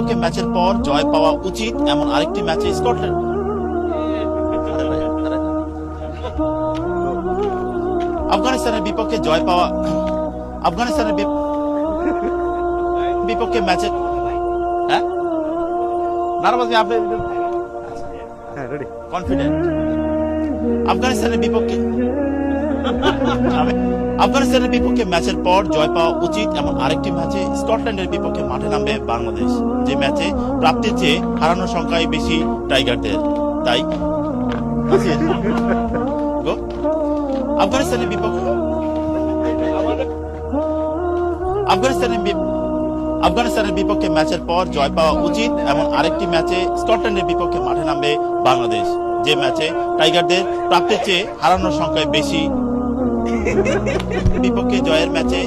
বিপক্ষে ম্যাচের পর জয় পাওয়া উচিত এমন আরেকটি ম্যাচে স্কটল্যান্ড আফগানিস্তানের বিপক্ষে জয় পাওয়া আফগানিস্তানের বিপক্ষে ম্যাচে হ্যাঁ নারাবাজ আপনি কনফিডেন্ট আফগানিস্তানের বিপক্ষে ম্যাচের পর জয় পাওয়া উচিত এমন আরেকটি ম্যাচে স্কটল্যান্ডের বিপক্ষে মাঠে নামবে বাংলাদেশ, যে ম্যাচে প্রাপ্তির চেয়ে হারানোর সংখ্যাই বেশি টাইগারদের। তাই আফগানিস্তানের বিপক্ষে ম্যাচের পর জয় পাওয়া উচিত এমন আরেকটি ম্যাচে স্কটল্যান্ডের বিপক্ষে মাঠে নামবে বাংলাদেশ, যে ম্যাচে টাইগারদের প্রাপ্তির চেয়ে হারানোর সংখ্যায় বেশি। বিপক্ষে জয়ের ম্যাচে